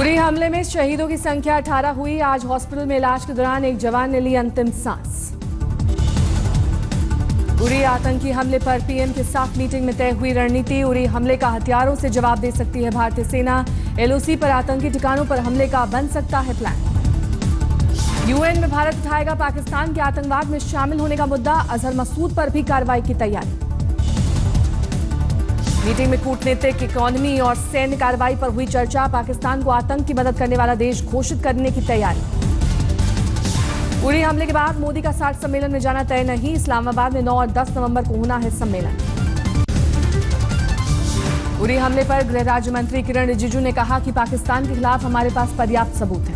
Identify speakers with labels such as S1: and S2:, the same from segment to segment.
S1: उरी हमले में शहीदों की संख्या 18 हुई। आज हॉस्पिटल में इलाज के दौरान एक जवान ने ली अंतिम सांस। उरी आतंकी हमले पर पीएम के साथ मीटिंग में तय हुई रणनीति। उरी हमले का हथियारों से जवाब दे सकती है भारतीय सेना। एलओसी पर आतंकी ठिकानों पर हमले का बन सकता है प्लान। यूएन में भारत उठाएगा पाकिस्तान के आतंकवाद में शामिल होने का मुद्दा। अजहर मसूद पर भी कार्रवाई की तैयारी। मीटिंग में कूटनीतिक, इकोनॉमी और सैन्य कार्रवाई पर हुई चर्चा। पाकिस्तान को आतंक की मदद करने वाला देश घोषित करने की तैयारी। उरी हमले के बाद मोदी का 60 सम्मेलन में जाना तय नहीं। इस्लामाबाद में 9 और 10 नवंबर को होना है सम्मेलन। उरी हमले पर गृह राज्य मंत्री किरण रिजिजू ने कहा कि पाकिस्तान के खिलाफ हमारे पास पर्याप्त सबूत है।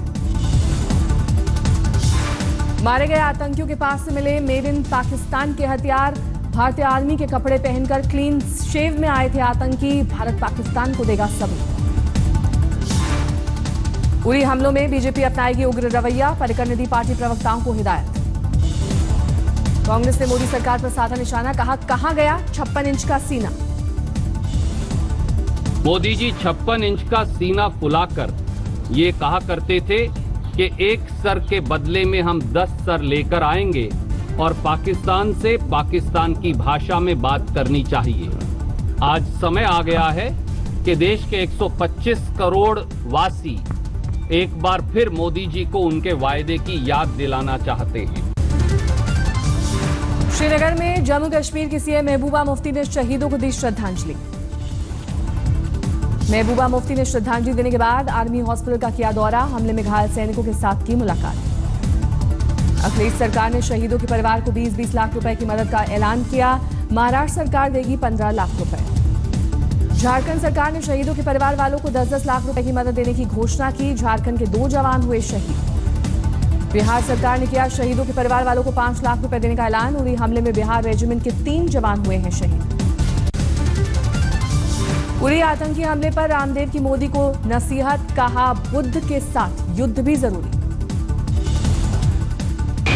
S1: मारे गए आतंकियों के पास से मिले मेड इन पाकिस्तान के हथियार। भारतीय आर्मी के कपड़े पहनकर क्लीन शेव में आए थे आतंकी। भारत पाकिस्तान को देगा सबूत। उरी हमलों में बीजेपी अपनाएगी उग्र रवैया। पर्रिकर ने दी पार्टी प्रवक्ताओं को हिदायत। कांग्रेस ने मोदी सरकार पर साधा निशाना। कहां गया 56 इंच का सीना।
S2: मोदी जी 56 इंच का सीना फुलाकर ये कहा करते थे कि एक सर के बदले में हम 10 सर लेकर आएंगे और पाकिस्तान से पाकिस्तान की भाषा में बात करनी चाहिए। आज समय आ गया है कि देश के 125 करोड़ वासी एक बार फिर मोदी जी को उनके वायदे की याद दिलाना चाहते हैं।
S1: श्रीनगर में जम्मू कश्मीर की सीएम महबूबा मुफ्ती ने शहीदों को दी श्रद्धांजलि। महबूबा मुफ्ती ने श्रद्धांजलि देने के बाद आर्मी हॉस्पिटल का किया दौरा। हमले में घायल सैनिकों के साथ की मुलाकात। अखिलेश सरकार ने शहीदों के परिवार को 20-20 लाख रुपए की मदद का ऐलान किया। महाराष्ट्र सरकार देगी 15 लाख रुपए। झारखंड सरकार ने शहीदों के परिवार वालों को 10-10 लाख रुपए की मदद देने की घोषणा की। झारखंड के 2 जवान हुए शहीद। बिहार सरकार ने किया शहीदों के परिवार वालों को 5 लाख रुपए देने का ऐलान। उरी हमले में बिहार रेजिमेंट के 3 जवान हुए हैं शहीद। उरी आतंकी हमले पर रामदेव की मोदी को नसीहत। कहा बुद्ध के साथ युद्ध भी जरूरी।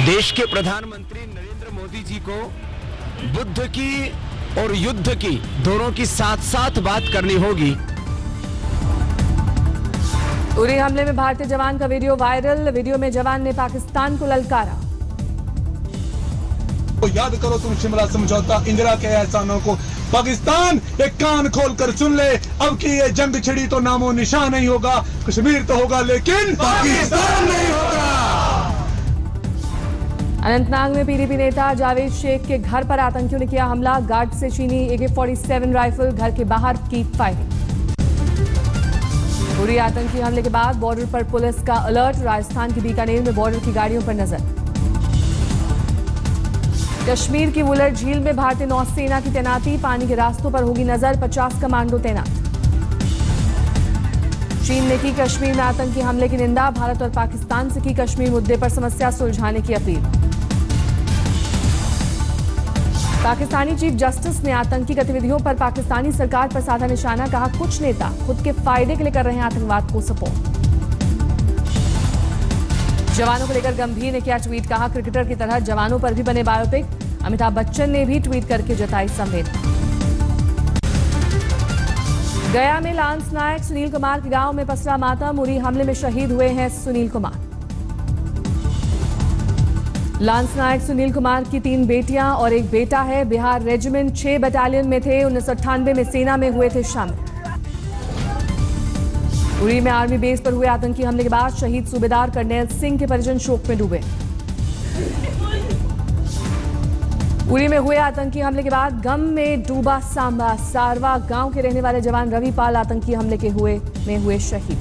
S3: देश के प्रधानमंत्री नरेंद्र मोदी जी को बुद्ध की और युद्ध की दोनों की साथ साथ बात करनी होगी।
S1: उरी हमले में भारतीय जवान का वीडियो वायरल। वीडियो में जवान ने पाकिस्तान को ललकारा।
S4: तो याद करो तुम शिमला समझौता, इंदिरा के एहसानों को। पाकिस्तान एक कान खोलकर सुन ले, अब की ये जंग छिड़ी तो नामो निशान नहीं होगा। कश्मीर तो होगा लेकिन पाकिस्तान नहीं होगा।
S1: अनंतनाग में पीडीपी नेता जावेद शेख के घर पर आतंकियों ने किया हमला। गार्ड से छीनी AK-47 राइफल। घर के बाहर की फायरिंग। उरी आतंकी हमले के बाद बॉर्डर पर पुलिस का अलर्ट। राजस्थान के बीकानेर में बॉर्डर की गाड़ियों पर नजर। कश्मीर की वुलर झील में भारतीय नौसेना की तैनाती। पानी के रास्तों पर होगी नजर। 50 कमांडो तैनात। चीन ने की कश्मीर में आतंकी हमले की निंदा। भारत और पाकिस्तान से की कश्मीर मुद्दे पर समस्या सुलझाने की अपील। पाकिस्तानी चीफ जस्टिस ने आतंकी गतिविधियों पर पाकिस्तानी सरकार पर साधा निशाना। कहा कुछ नेता खुद के फायदे के लिए कर रहे हैं आतंकवाद को सपोर्ट। जवानों को लेकर गंभीर ने किया ट्वीट। कहा क्रिकेटर की तरह जवानों पर भी बने बायोपिक। अमिताभ बच्चन ने भी ट्वीट करके जताई संवेदना। गया में लांस नायक सुनील कुमार के गांव में पसरा मातम। उरी हमले में शहीद हुए हैं सुनील कुमार। लांस नायक सुनील कुमार की 3 बेटियां और 1 बेटा है। बिहार रेजिमेंट 6 बटालियन में थे। 1998 में सेना में हुए थे शामिल। उरी में आर्मी बेस पर हुए आतंकी हमले के बाद शहीद सूबेदार कर्नैल सिंह के परिजन शोक में डूबे। उरी में हुए आतंकी हमले के बाद गम में डूबा सांबा। सारवा गांव के रहने वाले जवान रवि पाल आतंकी हमले के हुए शहीद।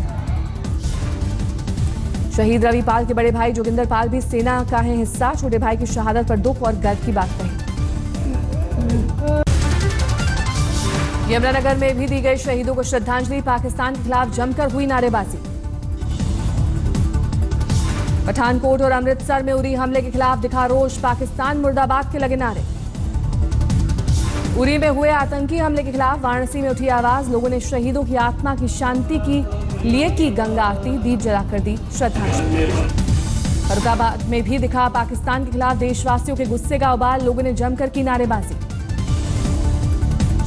S1: शहीद रवि पाल के बड़े भाई जोगिंदर पाल भी सेना का है हिस्सा। छोटे भाई की शहादत पर दुख और गर्व की बात कही। यमुनानगर में भी दी गई शहीदों को श्रद्धांजलि। पाकिस्तान के खिलाफ जमकर हुई नारेबाजी। पठानकोट और अमृतसर में उरी हमले के खिलाफ दिखा रोष। पाकिस्तान मुर्दाबाद के लगे नारे। उरी में हुए आतंकी हमले के खिलाफ वाराणसी में उठी आवाज। लोगों ने शहीदों की आत्मा की शांति की लिए की गंगा आरती। दीप जलाकर दी श्रद्धांजलि। फरुखाबाद में भी दिखा पाकिस्तान के खिलाफ देशवासियों के गुस्से का उबाल। लोगों ने जमकर की नारेबाजी।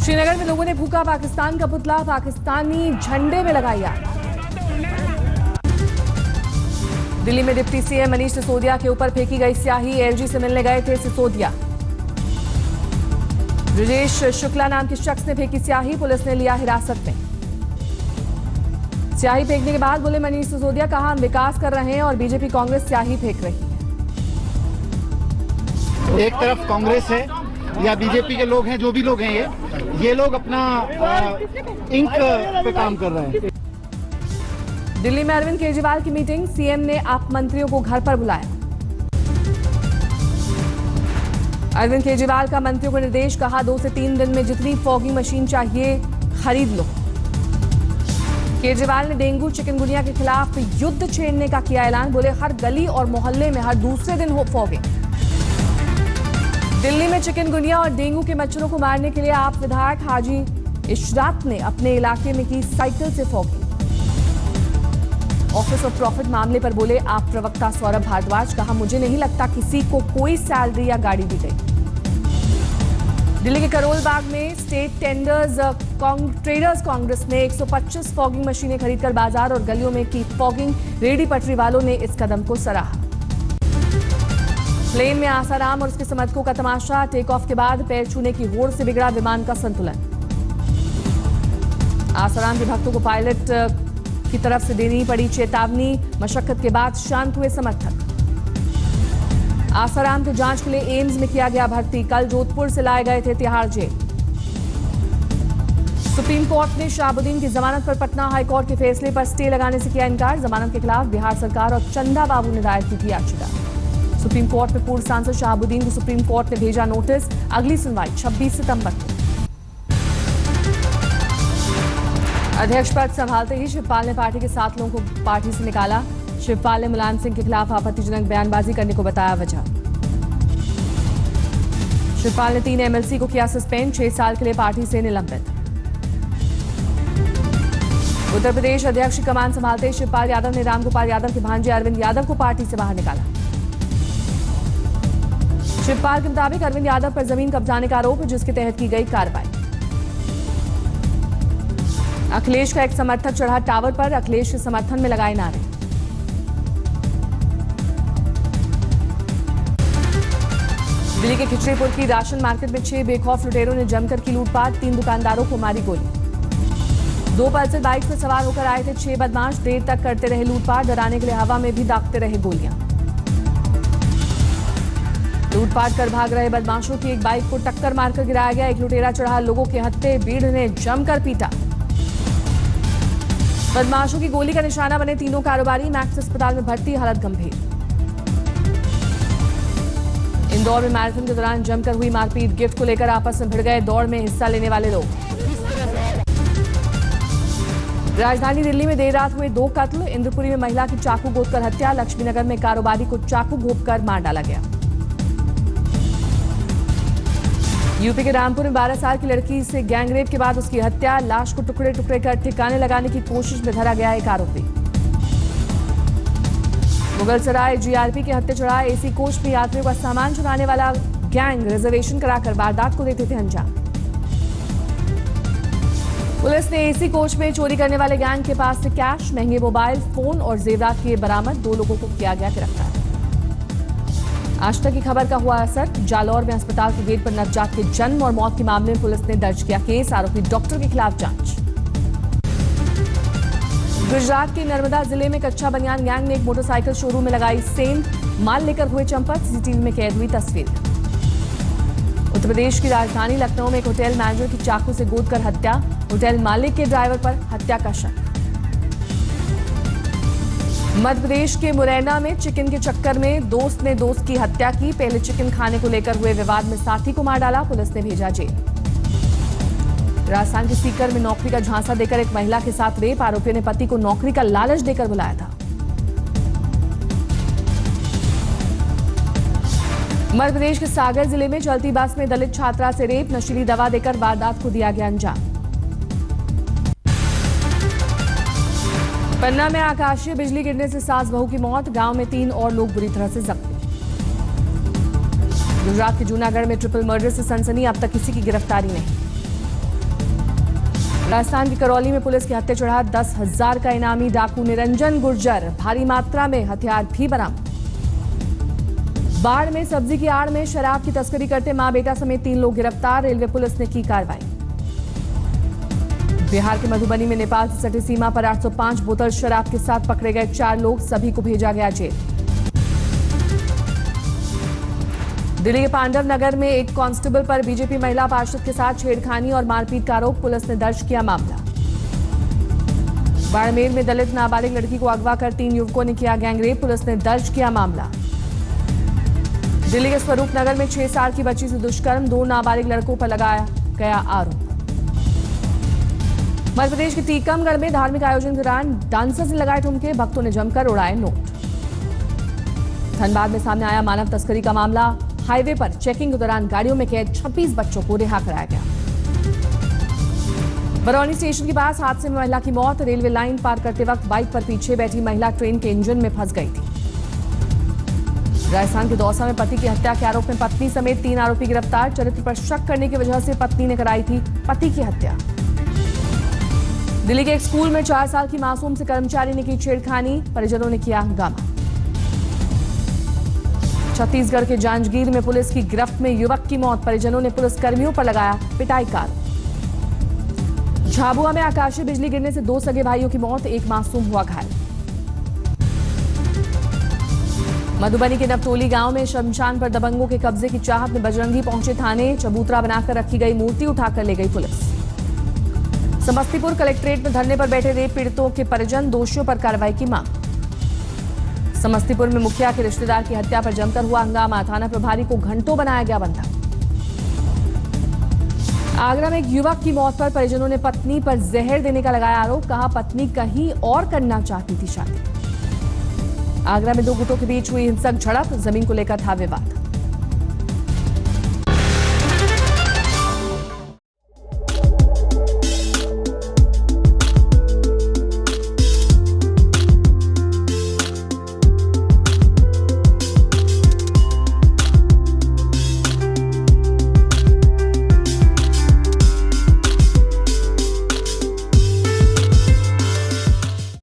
S1: श्रीनगर में लोगों ने फूका पाकिस्तान का पुतला। पाकिस्तानी झंडे में लगाई आग। दिल्ली में डिप्टी सीएम मनीष सिसोदिया के ऊपर फेंकी गई स्याही। एलजी से मिलने गए थे सिसोदिया। ब्रजेश शुक्ला नाम के शख्स ने फेंकी स्याही, पुलिस ने लिया हिरासत में। स्याही फेंकने के बाद बोले मनीष सिसोदिया, कहा हम विकास कर रहे हैं और बीजेपी कांग्रेस स्याही फेंक रही है।
S5: एक तरफ कांग्रेस है या बीजेपी के लोग हैं, जो भी लोग हैं ये लोग अपना इंक पे काम कर रहे हैं।
S1: दिल्ली में अरविंद केजरीवाल की मीटिंग। सीएम ने आप मंत्रियों को घर पर बुलाया। अरविंद केजरीवाल का मंत्रियों को निर्देश, कहा 2 से 3 दिन में जितनी फॉगिंग मशीन चाहिए खरीद लो। केजरीवाल ने डेंगू चिकनगुनिया के खिलाफ युद्ध छेड़ने का किया ऐलान। बोले हर गली और मोहल्ले में हर दूसरे दिन हो फॉगिंग। दिल्ली में चिकनगुनिया और डेंगू के मच्छरों को मारने के लिए आप विधायक हाजी इशरात ने अपने इलाके में की साइकिल से फॉगिंग। ऑफिस ऑफ प्रॉफिट मामले पर बोले आप प्रवक्ता सौरभ भारद्वाज, कहा मुझे नहीं लगता किसी को कोई सैलरी या गाड़ी दी गई। दिल्ली के करोल बाग में स्टेट ट्रेडर्स कांग्रेस ने 125 फॉगिंग मशीनें खरीदकर बाजार और गलियों में की फॉगिंग। रेहड़ी पटरी वालों ने इस कदम को सराहा। प्लेन में आसाराम और उसके समर्थकों का तमाशा। टेक ऑफ के बाद पैर छूने की होड़ से बिगड़ा विमान का संतुलन। आसाराम के भक्तों को पायलट की तरफ से देनी पड़ी चेतावनी। मशक्कत के बाद शांत हुए समर्थक। आसाराम की जांच के लिए एम्स में किया गया भर्ती। कल जोधपुर से लाए गए थे तिहाड़ जेल। सुप्रीम कोर्ट ने शहाबुद्दीन की जमानत पर पटना हाई कोर्ट के फैसले पर स्टे लगाने से किया इनकार। जमानत के खिलाफ बिहार सरकार और चंदा बाबू ने दायर की थी याचिका। सुप्रीम कोर्ट में पूर्व सांसद शहाबुद्दीन को सुप्रीम कोर्ट ने भेजा नोटिस। अगली सुनवाई 26 सितंबर को। अध्यक्ष पद संभालते ही शिवपाल ने पार्टी के 7 लोगों को पार्टी से निकाला। शिवपाल ने मुलायम सिंह के खिलाफ आपत्तिजनक बयानबाजी करने को बताया वजह। शिवपाल ने 3 एमएलसी को किया सस्पेंड, 6 साल के लिए पार्टी से निलंबित। उत्तर प्रदेश अध्यक्ष की कमान संभालते ही शिवपाल यादव ने रामगोपाल यादव के भांजे अरविंद यादव को पार्टी से बाहर निकाला। शिवपाल के मुताबिक अरविंद यादव पर जमीन कब्जाने का आरोप है, जिसके तहत की गई कार्रवाई। अखिलेश का एक समर्थक चढ़ा टावर पर, अखिलेश के समर्थन में लगाए नारे। दिल्ली के खिचड़ीपुर की राशन मार्केट में 6 बेखौफ लुटेरों ने जमकर की लूटपाट। 3 दुकानदारों को मारी गोली। 2 पल्सर बाइक पर सवार होकर आए थे 6 बदमाश। देर तक करते रहे लूटपाट। डराने के लिए हवा में भी दागते रहे गोलियां। लूटपाट कर भाग रहे बदमाशों की एक बाइक को टक्कर मारकर गिराया गया। एक लुटेरा चढ़ा लोगों के हत्थे। भीड़ ने जमकर पीटा। बदमाशों की गोली का निशाना बने तीनों कारोबारी मैक्स अस्पताल में भर्ती, हालत गंभीर। इंदौर में मैराथन के दौरान जमकर हुई मारपीट। गिफ्ट को लेकर आपस में भिड़ गए दौड़ में हिस्सा लेने वाले लोग। राजधानी दिल्ली में देर रात हुए 2 कत्ल। इंद्रपुरी में महिला की चाकू गोदकर हत्या। लक्ष्मीनगर में कारोबारी को चाकू घोंपकर मार डाला गया। यूपी के रामपुर में 12 साल की लड़की से गैंगरेप के बाद उसकी हत्या। लाश को टुकड़े टुकड़े कर ठिकाने लगाने की कोशिश में धरा गया एक आरोपी। मुगलसराय जीआरपी के हत्या चढ़ा। एसी कोच में यात्रियों का सामान चुराने वाला गैंग रिजर्वेशन कराकर वारदात को देते थे अंजाम। पुलिस ने एसी कोच में चोरी करने वाले गैंग के पास से कैश, महंगे मोबाइल फोन और जेवरात किए बरामद। 2 लोगों को किया गया गिरफ्तार। आज तक की खबर का हुआ असर। जालौर में अस्पताल के गेट पर नवजात के जन्म और मौत के मामले में पुलिस ने दर्ज किया केस। आरोपी डॉक्टर के खिलाफ जांच। गुजरात के नर्मदा जिले में कच्चा बनियान गैंग ने एक मोटरसाइकिल शोरूम में लगाई सेंध। माल लेकर हुए चंपत। सीसीटीवी में कैद हुई तस्वीर। उत्तर प्रदेश की राजधानी लखनऊ में एक होटल मैनेजर की चाकू से गोदकर हत्या। होटल मालिक के ड्राइवर पर हत्या का शक। मध्य प्रदेश के मुरैना में चिकन के चक्कर में दोस्त ने दोस्त की हत्या की। पहले चिकन खाने को लेकर हुए विवाद में साथी को मार डाला। पुलिस ने भेजा जेल। राजस्थान के सीकर में नौकरी का झांसा देकर एक महिला के साथ रेप। आरोपी ने पति को नौकरी का लालच देकर बुलाया था। मध्य प्रदेश के सागर जिले में चलती बस में दलित छात्रा से रेप। नशीली दवा देकर वारदात को दिया गया अंजाम। पन्ना में आकाशीय बिजली गिरने से सास बहू की मौत। गांव में 3 और लोग बुरी तरह से जख्मी। गुजरात के जूनागढ़ में ट्रिपल मर्डर से सनसनी। अब तक किसी की गिरफ्तारी नहीं। राजस्थान की करौली में पुलिस के हत्थे चढ़ा 10,000 का इनामी डाकू निरंजन गुर्जर, भारी मात्रा में हथियार भी बरामद। बाढ़ में सब्जी की आड़ में शराब की तस्करी करते मां बेटा समेत 3 लोग गिरफ्तार, रेलवे पुलिस ने की कार्रवाई। बिहार के मधुबनी में नेपाल से सटी सीमा पर 805 बोतल शराब के साथ पकड़े गए 4 लोग, सभी को भेजा गया जेल। दिल्ली के पांडव नगर में एक कांस्टेबल पर बीजेपी महिला पार्षद के साथ छेड़खानी और मारपीट का आरोप, पुलिस ने दर्ज किया मामला। बाड़मेर में दलित नाबालिग लड़की को अगवा कर 3 युवकों ने किया गैंगरेप, पुलिस ने दर्ज किया मामला। दिल्ली के स्वरूप नगर में 6 साल की बच्ची से दुष्कर्म, 2 नाबालिग लड़कों पर लगाया गया आरोप। मध्य प्रदेश के टीकमगढ़ में धार्मिक आयोजन के दौरान डांसर से लगाए ठुमके, भक्तों ने जमकर उड़ाए नोट। धनबाद में सामने आया मानव तस्करी का मामला, हाईवे पर चेकिंग के दौरान गाड़ियों में कैद 26 बच्चों को रिहा कराया गया। बरौनी स्टेशन के पास हादसे में महिला की मौत, रेलवे लाइन पार करते वक्त बाइक पर पीछे बैठी महिला ट्रेन के इंजन में फंस गई थी। राजस्थान के दौसा में पति की हत्या के आरोप में पत्नी समेत 3 आरोपी गिरफ्तार, चरित्र पर शक करने की वजह से पत्नी ने कराई थी पति की हत्या। दिल्ली के एक स्कूल में 4 साल की मासूम से कर्मचारी ने की छेड़खानी, परिजनों ने किया हंगामा। छत्तीसगढ़ के जांजगीर में पुलिस की गिरफ्त में युवक की मौत, परिजनों ने पुलिस कर्मियों पर लगाया पिटाई का आरोप। झाबुआ में आकाशीय बिजली गिरने से 2 सगे भाइयों की मौत, एक मासूम हुआ घायल। मधुबनी के नवटोली गांव में शमशान पर दबंगों के कब्जे की चाहत में बजरंगी पहुंचे थाने, चबूतरा बनाकर रखी गई मूर्ति उठाकर ले गई पुलिस। समस्तीपुर कलेक्ट्रेट में धरने पर बैठे रेप पीड़ितों के परिजन, दोषियों पर कार्रवाई की मांग। समस्तीपुर में मुखिया के रिश्तेदार की हत्या पर जमकर हुआ हंगामा, थाना प्रभारी को घंटों बनाया गया बंधक। आगरा में एक युवक की मौत पर परिजनों ने पत्नी पर जहर देने का लगाया आरोप, कहा पत्नी कहीं और करना चाहती थी शादी। आगरा में 2 गुटों के बीच हुई हिंसक झड़प, जमीन को लेकर था विवाद।